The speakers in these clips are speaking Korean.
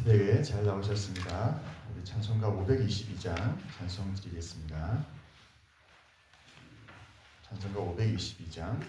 새벽에 잘 나오셨습니다. 우리 찬송가 522장 찬송 드리겠습니다. 찬송가 522장.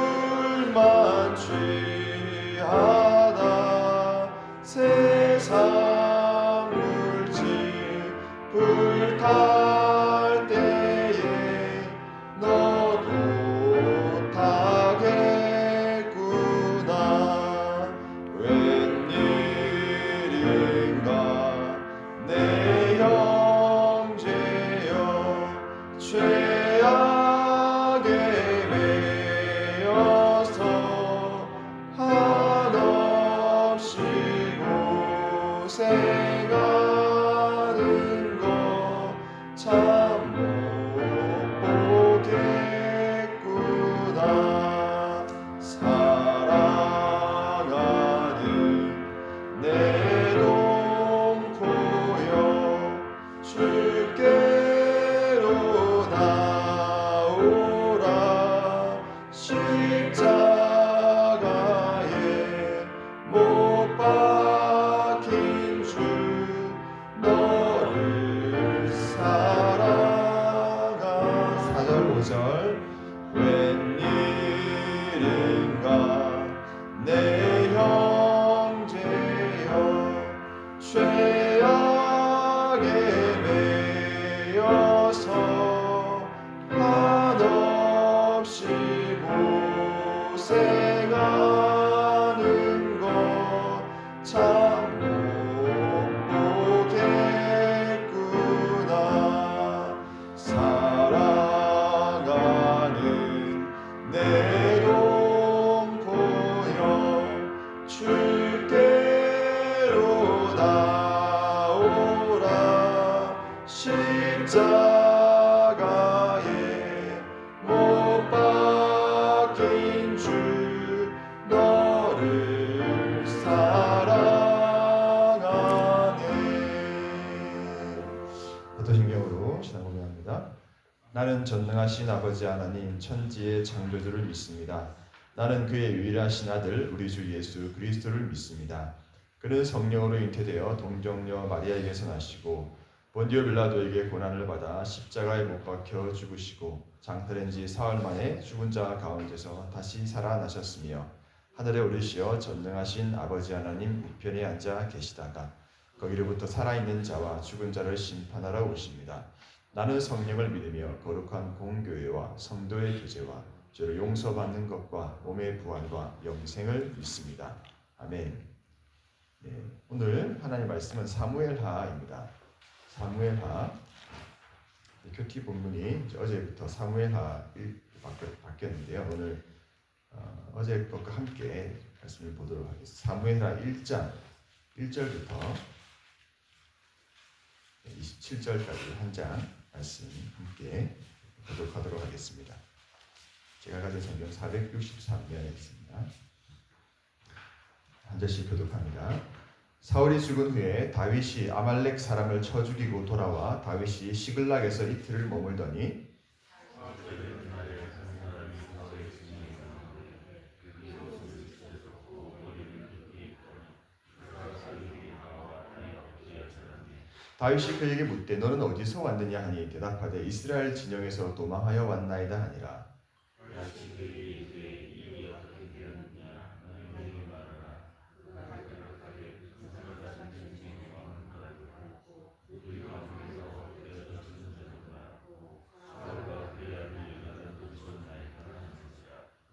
재물만 취하다 세상 물질 불탈 때에 너도 타겠구나. 웬일인가 내 형제여 죄악에 매여서 한없이 고생하는 것 참 못 보겠구나. 사랑하는 내 동포여 주께로 나오라. 십자가에 못 박힌 주 너를 사랑하. 4절 5절 웬일인가 내 형제여 죄악에 매여서 한없이 고생하는 것 참 못 보겠구나. 사랑하는 내 동포여 주께로 나오라. 십자가에 못 박힌 주 너를 사랑하네. 어떤 신경으로 신앙 고백합니다. 나는 전능하신 아버지 하나님 천지의 창조주를 믿습니다. 나는 그의 유일하신 아들 우리 주 예수 그리스도를 믿습니다. 그는 성령으로 잉태되어 동정녀 마리아에게서 나시고 본디오 빌라도에게 고난을 받아 십자가에 못 박혀 죽으시고 장사된 지 사흘 만에 죽은 자 가운데서 다시 살아나셨으며 하늘에 오르시어 전능하신 아버지 하나님 우편에 앉아 계시다가 거기로부터 살아있는 자와 죽은 자를 심판하러 오십니다. 나는 성령을 믿으며 거룩한 공교회와 성도의 교제와 죄를 용서받는 것과 몸의 부활과 영생을 믿습니다. 아멘. 네, 오늘 하나님의 말씀은 사무엘하입니다. 사무엘하. 교티 본문이 어제부터 사무엘하 바뀌었는데요. 오늘 어제 것과 함께 말씀을 보도록 하겠습니다. 사무엘하 1장 1절부터 27절까지 한 장 말씀 함께 교독하도록 하겠습니다. 제가 가진 성경 463면에 있습니다. 한 절씩 교독합니다. 사울이 죽은 후에 다윗이 아말렉 사람을 쳐 죽이고 돌아와 다윗이 시글락에서 이틀을 머물더니 다윗이 그에게 묻되 너는 어디서 왔느냐 하니 대답하되 이스라엘 진영에서 도망하여 왔나이다 하니라.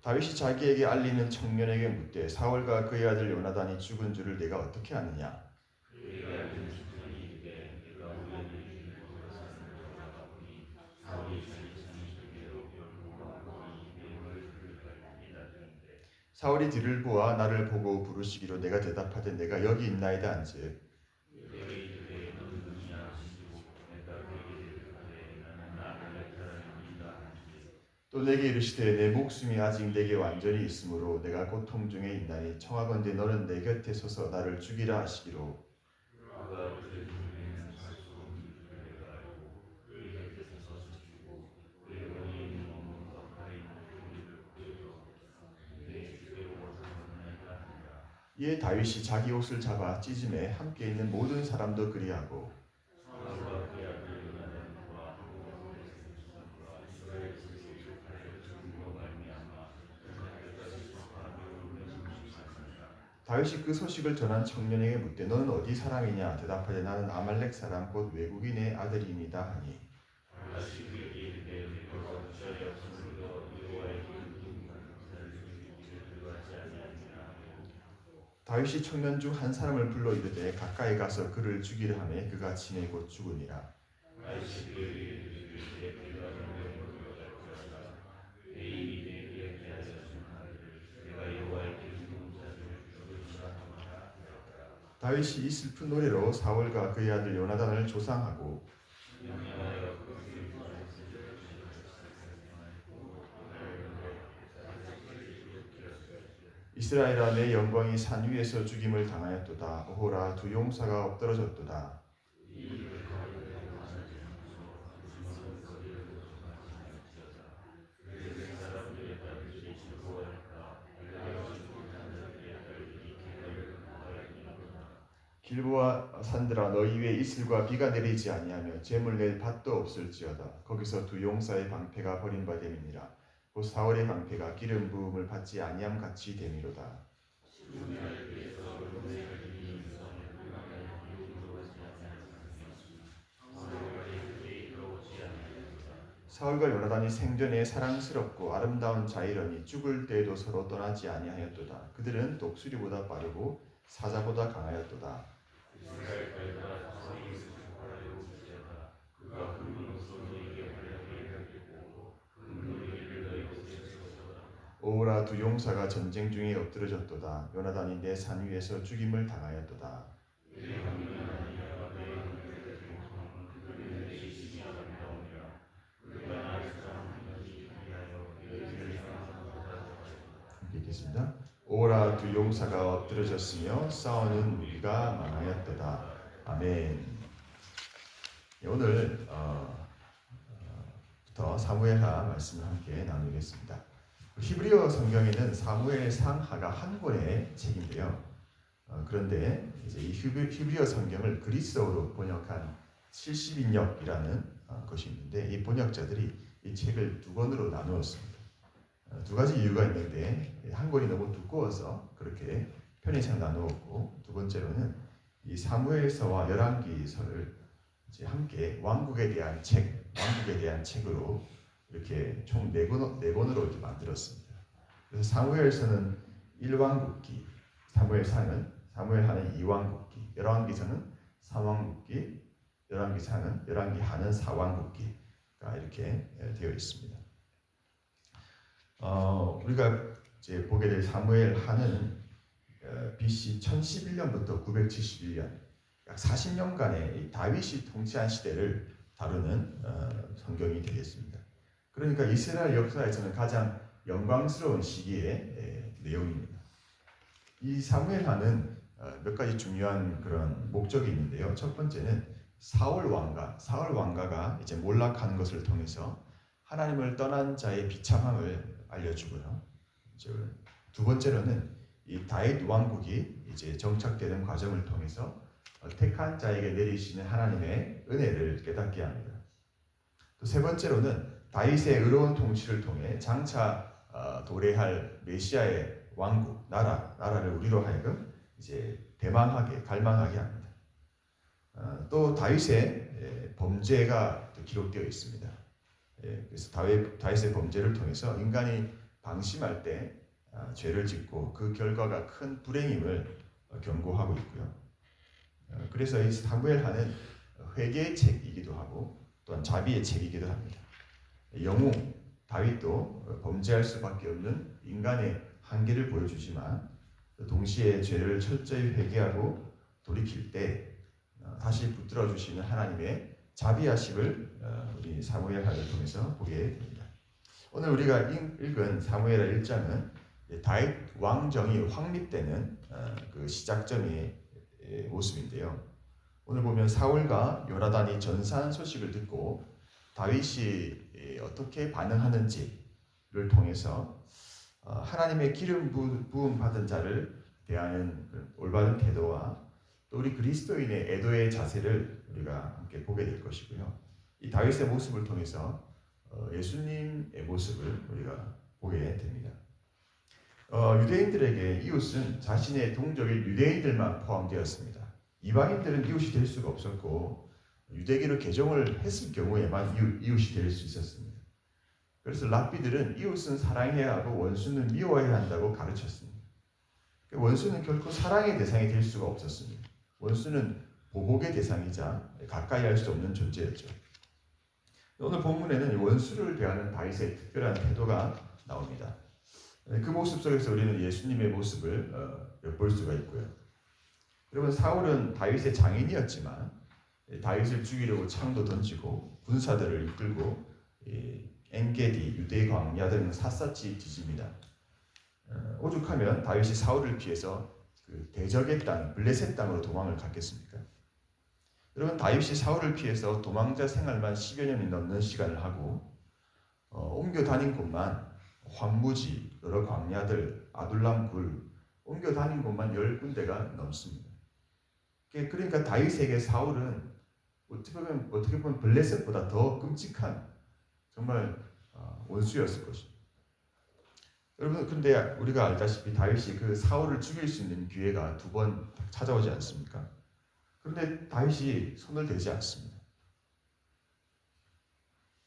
다윗이 자기에게 알리는 청년에게 묻되 사울과 그의 아들 요나단이 죽은 줄을 내가 어떻게 아느냐. 사울이 뒤를 보아 나를 보고 부르시기로 내가 대답하되 내가 여기 있나이다 한즉 또 내게 이르시되 내 목숨이 아직 내게 완전히 있으므로 내가 고통 중에 있나니 청하건대 너는 내 곁에 서서 나를 죽이라 하시기로. 이에 다윗이 자기 옷을 잡아 찢음에 함께 있는 모든 사람도 그리하고 다윗이 그 소식을 전한 청년에게 묻되 너는 어디 사람이냐 대답하되 나는 아말렉 사람 곧 외국인의 아들입니다 하니 다윗이 청년 중 한 사람을 불러 이르되 가까이 가서 그를 죽이려 하매 그가 침에 곧 죽으니라. 다윗이 이 슬픈 노래로 사울과 그의 아들 요나단을 조상하고 이스라엘아 내 영광이 산 위에서 죽임을 당하였도다. 오호라 두 용사가 엎드러졌도다. 길보아 산들아 너희 위에 이슬과 비가 내리지 아니하며 재물 낼 밭도 없을지어다. 거기서 두 용사의 방패가 버림받음이니라. 곧 사울의 방패가 기름 부음을 받지 아니함 같이 됨이로다. 사울과 요나단이 생전에 사랑스럽고 아름다운 자이러니 죽을 때에도 서로 떠나지 아니하였도다. 그들은 독수리보다 빠르고 사자보다 강하였도다. 오라 두 용사가 전쟁 중에 엎드러졌도다. 요나단이 내 산 위에서 죽임을 당하였도다. 읽겠습니다. 오라 두 용사가 엎드러졌으며 싸우는 무리가 많아였도다. 아멘. 오늘 부터 사무엘하 말씀을 함께 나누겠습니다. 히브리어 성경에는 사무엘상하가 한 권의 책인데요. 그런데 이제 이 히브리어 성경을 그리스어로 번역한 70인역이라는 것이 있는데 이 번역자들이 이 책을 두 권으로 나누었습니다. 두 가지 이유가 있는데 한 권이 너무 두꺼워서 그렇게 편의상 나누었고 두 번째로는 이 사무엘서와 열왕기서를 이제 함께 왕국에 대한 책으로 이렇게 총 4권으로 이렇게 만들었습니다. 그래서 사무엘서는 1왕국기, 사무엘하는 2왕국기, 열왕기서는 3왕국기, 열왕기하는 4왕국기가 이렇게 되어 있습니다. 우리가 이제 보게 될 사무엘하는 BC 1011년부터 971년 약 40년간의 다윗이 통치한 시대를 다루는 성경이 되겠습니다. 그러니까 이스라엘 역사에서는 가장 영광스러운 시기의 내용입니다. 이 사무엘하는 몇 가지 중요한 그런 목적이 있는데요. 첫 번째는 사울 왕가가 이제 몰락하는 것을 통해서 하나님을 떠난 자의 비참함을 알려주고요. 두 번째로는 이 다윗 왕국이 이제 정착되는 과정을 통해서 택한 자에게 내리시는 하나님의 은혜를 깨닫게 합니다. 또 세 번째로는 다윗의 의로운 통치를 통해 장차 도래할 메시아의 왕국, 나라를 우리로 하여금 이제 대망하게, 갈망하게 합니다. 또 다윗의 범죄가 기록되어 있습니다. 그래서 다윗의 범죄를 통해서 인간이 방심할 때 죄를 짓고 그 결과가 큰 불행임을 경고하고 있고요. 그래서 이 사무엘하는 회개의 책이기도 하고 또한 자비의 책이기도 합니다. 영웅 다윗도 범죄할 수밖에 없는 인간의 한계를 보여주지만 동시에 죄를 철저히 회개하고 돌이킬 때 다시 붙들어 주시는 하나님의 자비하심을 우리 사무엘하를 통해서 보게 됩니다. 오늘 우리가 읽은 사무엘하 1장은 다윗 왕정이 확립되는 그 시작점의 모습인데요. 오늘 보면 사울과 요나단이 전사한 소식을 듣고 다윗이 어떻게 반응하는지를 통해서 하나님의 기름 부음 받은 자를 대하는 올바른 태도와 또 우리 그리스도인의 애도의 자세를 우리가 함께 보게 될 것이고요. 이 다윗의 모습을 통해서 예수님의 모습을 우리가 보게 됩니다. 유대인들에게 이웃은 자신의 동족인 유대인들만 포함되었습니다. 이방인들은 이웃이 될 수가 없었고 유대계로 개종을 했을 경우에만 이웃이 될 수 있었습니다. 그래서 랍비들은 이웃은 사랑해야 하고 원수는 미워해야 한다고 가르쳤습니다. 원수는 결코 사랑의 대상이 될 수가 없었습니다. 원수는 보복의 대상이자 가까이 할 수 없는 존재였죠. 오늘 본문에는 원수를 대하는 다윗의 특별한 태도가 나옵니다. 그 모습 속에서 우리는 예수님의 모습을 엿볼 수가 있고요. 여러분, 사울은 다윗의 장인이었지만 다윗을 죽이려고 창도 던지고 군사들을 이끌고 엔게디, 유대 광야 등을 샅샅이 뒤집니다. 오죽하면 다윗이 사울을 피해서 그 대적의 땅, 블레셋 땅으로 도망을 갔겠습니까? 여러분, 다윗이 사울을 피해서 도망자 생활만 10여 년이 넘는 시간을 하고 옮겨 다닌 곳만 황무지, 여러 광야들, 아둘람 굴 옮겨 다닌 곳만 10군데가 넘습니다. 그러니까 다윗에게 사울은 어떻게 보면 블레셋보다 더 끔찍한 정말 원수였을 것입니다. 여러분, 근데 우리가 알다시피 다윗이 그 사울을 죽일 수 있는 기회가 2번 찾아오지 않습니까? 그런데 다윗이 손을 대지 않습니다.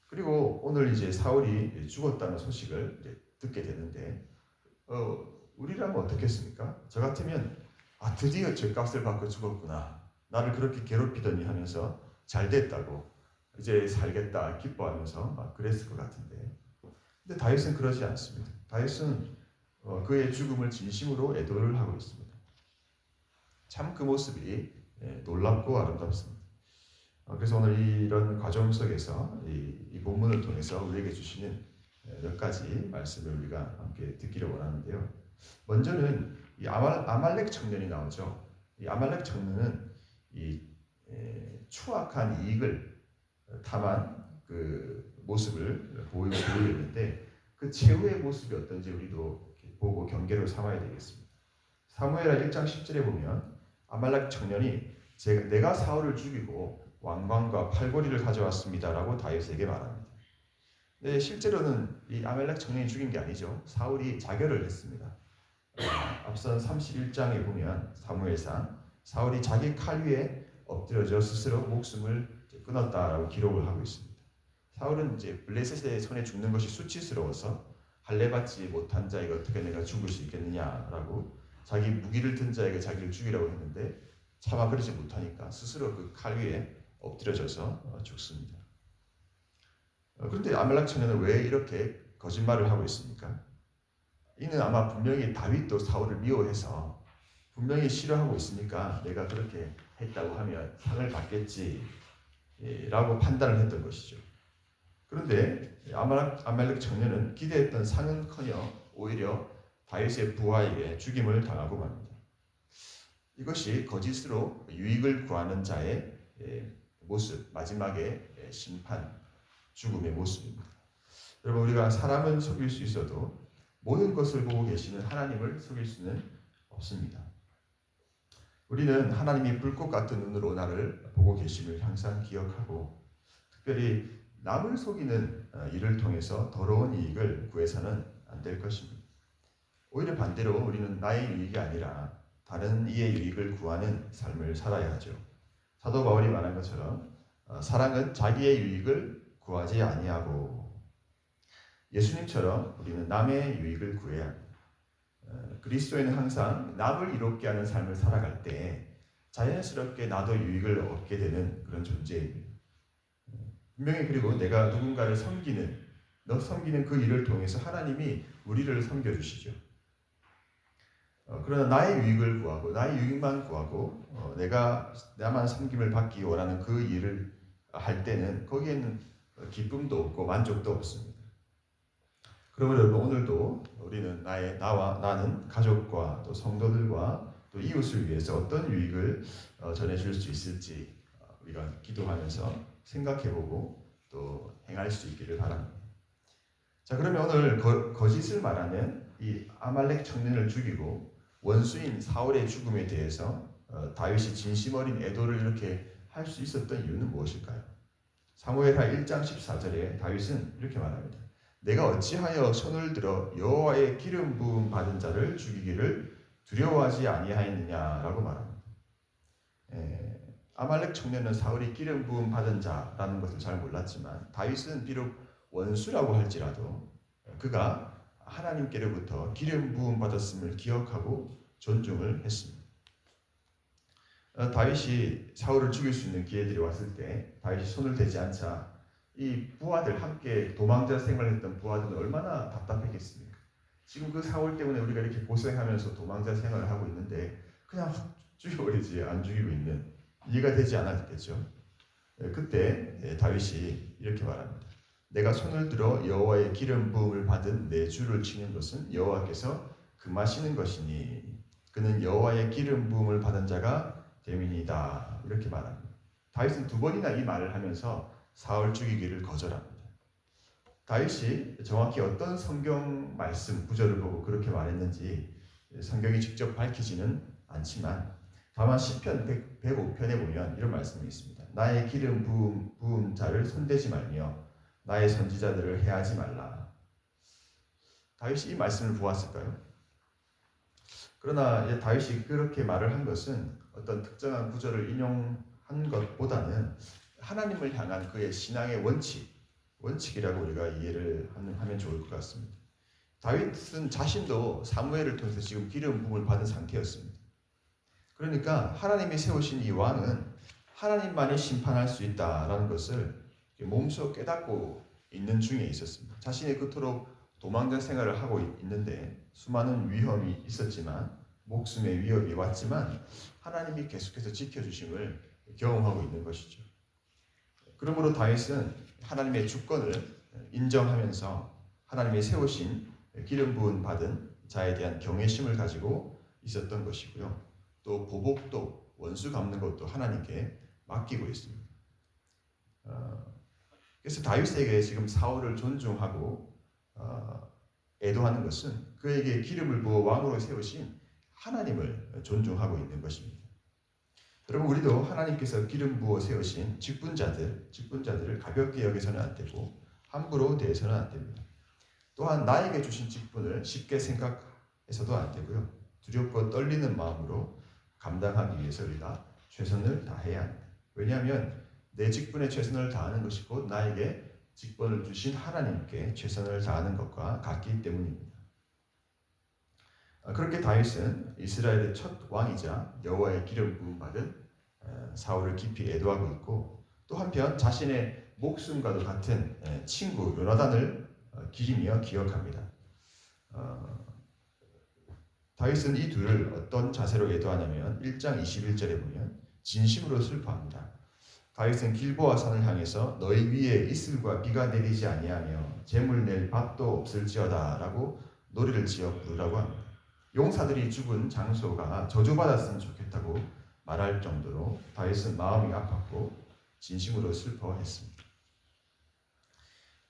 그리고 오늘 이제 사울이 죽었다는 소식을 이제 듣게 되는데 우리라면 어떻겠습니까? 저 같으면 드디어 죄값을 받고 죽었구나. 나를 그렇게 괴롭히더니 하면서 잘 됐다고 이제 살겠다 기뻐하면서 막 그랬을 것 같은데, 근데 다윗은 그러지 않습니다. 다윗은 그의 죽음을 진심으로 애도를 하고 있습니다. 참 그 모습이 놀랍고 아름답습니다. 그래서 오늘 이런 과정 속에서 이 본문을 통해서 우리에게 주시는 몇 가지 말씀을 우리가 함께 듣기를 원하는데요. 먼저는 이 아말렉 청년이 나오죠. 이 아말렉 청년은 이 추악한 이익을 탐한 그 모습을 보이는데 그 최후의 모습이 어떤지 우리도 보고 경계를 삼아야 되겠습니다. 사무엘하 1장 10절에 보면 아말렉 청년이 내가 사울을 죽이고 왕관과 팔걸이를 가져왔습니다라고 다윗에게 말합니다. 네, 실제로는 이 아말렉 청년이 죽인 게 아니죠. 사울이 자결을 했습니다. 앞선 31장에 보면 사무엘상 사울이 자기 칼 위에 엎드려져 스스로 목숨을 끊었다라고 기록을 하고 있습니다. 사울은 이제 블레셋의 손에 죽는 것이 수치스러워서 할례받지 못한 자에게 어떻게 내가 죽을 수 있겠느냐라고 자기 무기를 든 자에게 자기를 죽이라고 했는데 차마 그러지 못하니까 스스로 그 칼 위에 엎드려져서 죽습니다. 그런데 아말렉 청년은 왜 이렇게 거짓말을 하고 있습니까? 이는 아마 분명히 다윗도 사울을 미워해서 분명히 싫어하고 있으니까 내가 그렇게 했다고 하면 상을 받겠지 라고 판단을 했던 것이죠. 그런데 아말렉 청년은 기대했던 상은커녕 오히려 다윗의 부하에게 죽임을 당하고 맙니다. 이것이 거짓으로 유익을 구하는 자의 모습, 마지막의 심판, 죽음의 모습입니다. 여러분, 우리가 사람은 속일 수 있어도 모든 것을 보고 계시는 하나님을 속일 수는 없습니다. 우리는 하나님이 불꽃 같은 눈으로 나를 보고 계심을 항상 기억하고 특별히 남을 속이는 일을 통해서 더러운 이익을 구해서는 안 될 것입니다. 오히려 반대로 우리는 나의 유익이 아니라 다른 이의 유익을 구하는 삶을 살아야 하죠. 사도 바울이 말한 것처럼 사랑은 자기의 유익을 구하지 아니하고 예수님처럼 우리는 남의 유익을 구해야 합니다. 그리스도인은 항상 남을 이롭게 하는 삶을 살아갈 때 자연스럽게 나도 유익을 얻게 되는 그런 존재입니다. 분명히 그리고 내가 누군가를 섬기는 그 일을 통해서 하나님이 우리를 섬겨주시죠. 그러나 나의 유익을 구하고 나의 유익만 구하고 나만 섬김을 받기 원하는 그 일을 할 때는 거기에는 기쁨도 없고 만족도 없습니다. 그러므로 여러분 오늘도 우리는 나는 가족과 또 성도들과 또 이웃을 위해서 어떤 유익을 전해줄 수 있을지 우리가 기도하면서 생각해보고 또 행할 수 있기를 바랍니다. 자, 그러면 오늘 거짓을 말하는 이 아말렉 청년을 죽이고 원수인 사울의 죽음에 대해서 다윗이 진심 어린 애도를 이렇게 할 수 있었던 이유는 무엇일까요? 사무엘하 1장 14절에 다윗은 이렇게 말합니다. 내가 어찌하여 손을 들어 여호와의 기름 부음 받은 자를 죽이기를 두려워하지 아니하였느냐라고 말합니다. 아말렉 청년은 사울이 기름 부음 받은 자라는 것을 잘 몰랐지만 다윗은 비록 원수라고 할지라도 그가 하나님께로부터 기름 부음 받았음을 기억하고 존중을 했습니다. 다윗이 사울을 죽일 수 있는 기회들이 왔을 때 다윗이 손을 대지 않자 이 부하들 함께 도망자 생활했던 부하들은 얼마나 답답했겠습니까? 지금 그 사울 때문에 우리가 이렇게 고생하면서 도망자 생활을 하고 있는데 그냥 확 죽여버리지 안 죽이고 있는 이해가 되지 않았겠죠. 그때 다윗이 이렇게 말합니다. 내가 손을 들어 여호와의 기름 부음을 받은 내 주를 치는 것은 여호와께서 금하시는 것이니 그는 여호와의 기름 부음을 받은 자가 됨이니이다. 이렇게 말합니다. 다윗은 두 번이나 이 말을 하면서 사울 죽이기를 거절합니다. 다윗이 정확히 어떤 성경 말씀 구절을 보고 그렇게 말했는지 성경이 직접 밝히지는 않지만 다만 시편 105편에 보면 이런 말씀이 있습니다. 나의 기름 부음 자를 손대지 말며 나의 선지자들을 해하지 말라. 다윗이 이 말씀을 보았을까요? 그러나 다윗이 그렇게 말을 한 것은 어떤 특정한 구절을 인용한 것보다는 하나님을 향한 그의 신앙의 원칙이라고 우리가 이해를 하면 좋을 것 같습니다. 다윗은 자신도 사무엘을 통해서 지금 기름 부음을 받은 상태였습니다. 그러니까 하나님이 세우신 이 왕은 하나님만이 심판할 수 있다라는 것을 몸소 깨닫고 있는 중에 있었습니다. 자신이 그토록 도망자 생활을 하고 있는데 수많은 위험이 있었지만 목숨의 위협이 왔지만 하나님이 계속해서 지켜주심을 경험하고 있는 것이죠. 그러므로 다윗은 하나님의 주권을 인정하면서 하나님이 세우신 기름 부음 받은 자에 대한 경외심을 가지고 있었던 것이고요. 또 보복도 원수 갚는 것도 하나님께 맡기고 있습니다. 그래서 다윗에게 지금 사울을 존중하고 애도하는 것은 그에게 기름을 부어 왕으로 세우신 하나님을 존중하고 있는 것입니다. 여러분 우리도 하나님께서 기름 부어 세우신 직분자들을 가볍게 여기서는 안 되고 함부로 대해서는 안 됩니다. 또한 나에게 주신 직분을 쉽게 생각해서도 안 되고요. 두렵고 떨리는 마음으로 감당하기 위해서 우리가 최선을 다해야 합니다. 왜냐하면 내 직분에 최선을 다하는 것이 곧 나에게 직분을 주신 하나님께 최선을 다하는 것과 같기 때문입니다. 그렇게 다윗은 이스라엘의 첫 왕이자 여호와의 기름 부음 받은 사울을 깊이 애도하고 있고 또 한편 자신의 목숨과도 같은 친구 요나단을 기리며 기억합니다. 다윗은 이 둘을 어떤 자세로 애도하냐면 1장 21절에 보면 진심으로 슬퍼합니다. 다윗은 길보아 산을 향해서 너희 위에 이슬과 비가 내리지 아니하며 재물 낼 밭도 없을지어다 라고 노래를 지어 부르라고 합니다. 용사들이 죽은 장소가 저주받았으면 좋겠다고 말할 정도로 다윗은 마음이 아팠고 진심으로 슬퍼했습니다.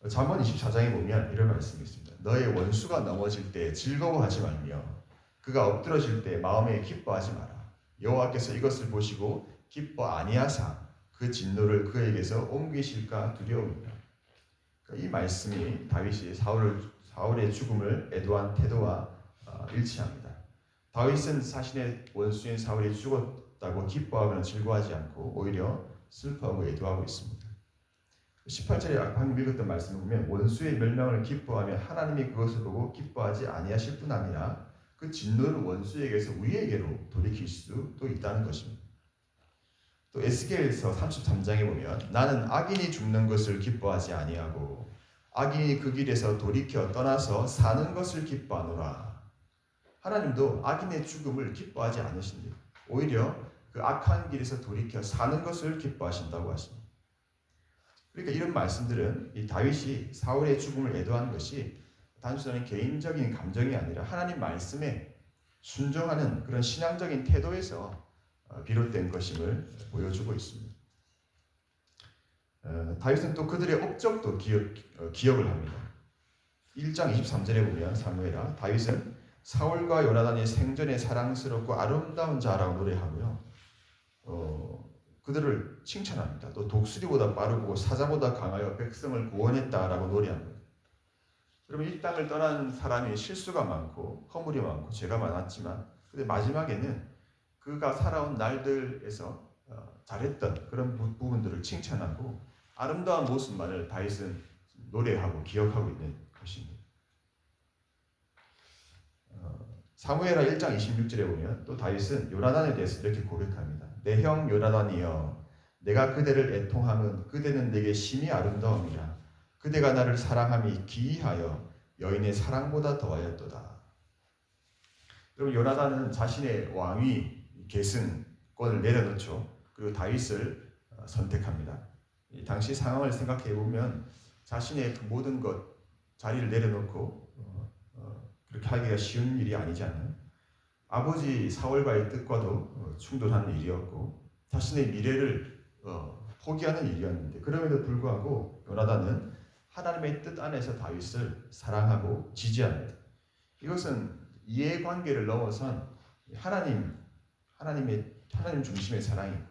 잠언 24장에 보면 이런 말씀이 있습니다. 너의 원수가 넘어질 때 즐거워하지 말며 그가 엎드러질 때 마음에 기뻐하지 마라. 여호와께서 이것을 보시고 기뻐 아니하사 그 진노를 그에게서 옮기실까 두려움이라. 그러니까 이 말씀이 다윗이 사울의 죽음을 애도한 태도와 일치합니다. 다윗은 자신의 원수인 사울이 죽었다고 기뻐하거나 즐거워하지 않고 오히려 슬퍼하고 애도하고 있습니다. 18절에 방금 읽었던 말씀을 보면 원수의 멸망을 기뻐하며 하나님이 그것을 보고 기뻐하지 아니하실 뿐 아니라 그 진노를 원수에게서 우리에게로 돌이킬 수도 있다는 것입니다. 또 에스겔서 33장에 보면 나는 악인이 죽는 것을 기뻐하지 아니하고 악인이 그 길에서 돌이켜 떠나서 사는 것을 기뻐하노라. 하나님도 악인의 죽음을 기뻐하지 않으십니다. 오히려 그 악한 길에서 돌이켜 사는 것을 기뻐하신다고 하십니다. 그러니까 이런 말씀들은 이 다윗이 사울의 죽음을 애도한 것이 단순한 개인적인 감정이 아니라 하나님 말씀에 순종하는 그런 신앙적인 태도에서 비롯된 것임을 보여주고 있습니다. 다윗은 또 그들의 업적도 기억을 합니다. 1장 23절에 보면 사무엘아 다윗은 사울과 요나단이 생전에 사랑스럽고 아름다운 자라고 노래하고요. 그들을 칭찬합니다. 또 독수리보다 빠르고 사자보다 강하여 백성을 구원했다라고 노래합니다. 그러면 이 땅을 떠난 사람이 실수가 많고 허물이 많고 죄가 많았지만 근데 마지막에는 그가 살아온 날들에서 잘했던 그런 부분들을 칭찬하고 아름다운 모습만을 다윗은 노래하고 기억하고 있는 것입니다. 사무엘하 1장 26절에 보면 또 다윗은 요나단에 대해서 이렇게 고백합니다. 내 형 요나단이여 내가 그대를 애통함은 그대는 내게 심히 아름다움이라 그대가 나를 사랑함이 기이하여 여인의 사랑보다 더하였도다. 그럼 요나단은 자신의 왕위 계승권을 내려놓죠. 그리고 다윗을 선택합니다. 당시 상황을 생각해 보면 자신의 그 모든 것 자리를 내려놓고 그렇게 하기가 쉬운 일이 아니잖아요. 아버지 사울과의 뜻과도 충돌하는 일이었고 자신의 미래를 포기하는 일이었는데 그럼에도 불구하고 요나단은 하나님의 뜻 안에서 다윗을 사랑하고 지지합니다. 이것은 이해관계를 넘어선 하나님 중심의 사랑입니다.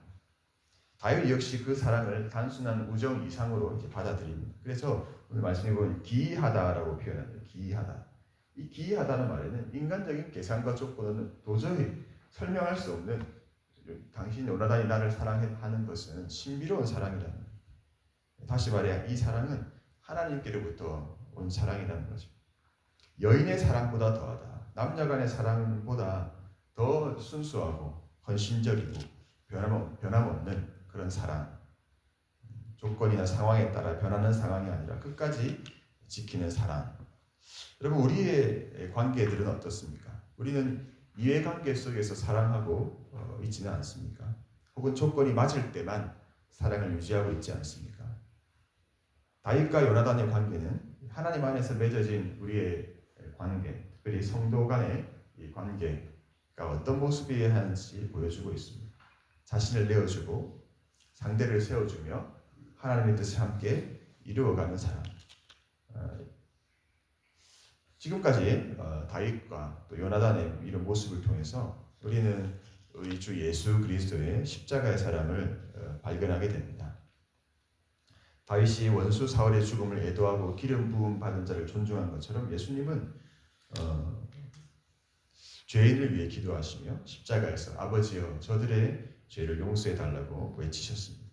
다윗 역시 그 사랑을 단순한 우정 이상으로 이제 받아들입니다. 그래서 오늘 말씀해 보면 기이하다라고 표현합니다. 기이하다. 이 기이하다는 말에는 인간적인 계산과 조건은 도저히 설명할 수 없는 당신 요나단이 나를 사랑하는 것은 신비로운 사랑이라는 거예요. 다시 말해 이 사랑은 하나님께로부터 온 사랑이라는 거죠. 여인의 사랑보다 더하다. 남녀 간의 사랑보다 더 순수하고 헌신적이고 변함없는 그런 사랑. 조건이나 상황에 따라 변하는 상황이 아니라 끝까지 지키는 사랑. 여러분 우리의 관계들은 어떻습니까? 우리는 이해관계 속에서 사랑하고 있지는 않습니까? 혹은 조건이 맞을 때만 사랑을 유지하고 있지 않습니까? 다윗과 요나단의 관계는 하나님 안에서 맺어진 우리의 관계, 특별히 성도 간의 이 관계가 어떤 모습이어야 하는지 보여주고 있습니다. 자신을 내어주고 상대를 세워주며 하나님의 뜻을 함께 이루어가는 사람. 지금까지 다윗과 또 요나단의 이런 모습을 통해서 우리는 우리 주 예수 그리스도의 십자가의 사랑을 발견하게 됩니다. 다윗이 원수 사울의 죽음을 애도하고 기름 부음 받은 자를 존중한 것처럼 예수님은 죄인을 위해 기도하시며 십자가에서 아버지여 저들의 죄를 용서해 달라고 외치셨습니다.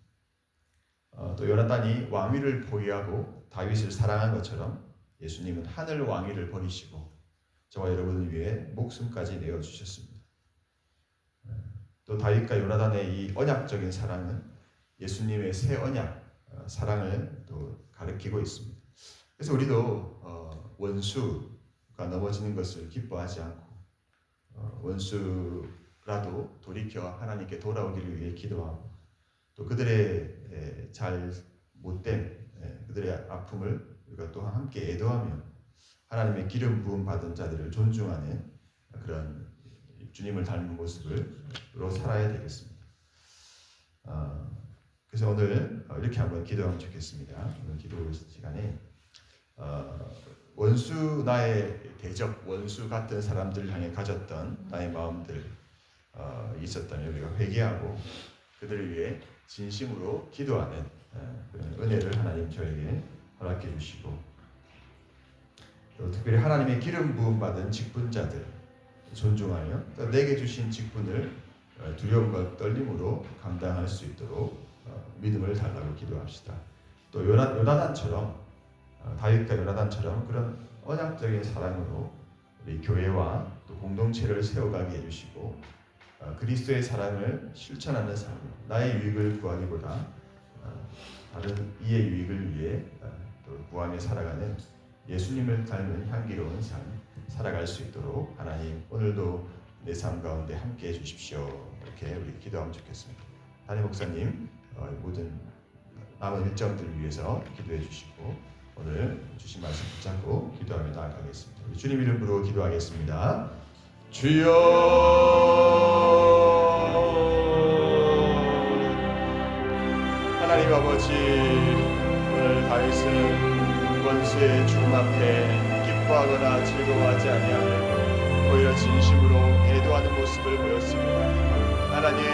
또 요나단이 왕위를 포기하고 다윗을 사랑한 것처럼 예수님은 하늘 왕위를 버리시고 저와 여러분을 위해 목숨까지 내어주셨습니다. 또 다윗과 요나단의 이 언약적인 사랑은 예수님의 새 언약 사랑을 또 가리키고 있습니다. 그래서 우리도 원수가 넘어지는 것을 기뻐하지 않고 원수라도 돌이켜 하나님께 돌아오기를 위해 기도하고 또 그들의 잘 못된 그들의 아픔을 우리가 또 함께 애도하며 하나님의 기름 부음 받은 자들을 존중하는 그런 주님을 닮은 모습으로 살아야 되겠습니다. 그래서 오늘 이렇게 한번 기도하면 좋겠습니다. 오늘 기도 시간에 원수 나의 대적 원수 같은 사람들을 향해 가졌던 나의 마음들 있었다면 우리가 회개하고 그들을 위해 진심으로 기도하는 그런 은혜를 하나님 저에게 허락해 주시고, 또 특별히 하나님의 기름 부음 받은 직분자들 존중하며 또 내게 주신 직분을 두려움과 떨림으로 감당할 수 있도록 믿음을 달라고 기도합시다. 또 요나단처럼 다윗과 요나단처럼 그런 언약적인 사랑으로 우리 교회와 또 공동체를 세워가게 해주시고, 그리스도의 사랑을 실천하는 삶, 나의 유익을 구하기보다 다른 이의 유익을 위해 또 구하며 살아가는 예수님을 닮은 향기로운 삶 살아갈 수 있도록 하나님 오늘도 내 삶 가운데 함께 해주십시오. 이렇게 우리 기도하면 좋겠습니다. 담임 목사님 모든 남은 일정들을 위해서 기도해 주시고 오늘 주신 말씀 붙잡고 기도하며 나아가겠습니다. 우리 주님 이름으로 기도하겠습니다. 주여, 하나님 아버지, 오늘 다윗은 원수의 죽음 앞에 기뻐하거나 즐거워하지 아니하며 오히려 진심으로 애도하는 모습을 보였습니다. 하나님,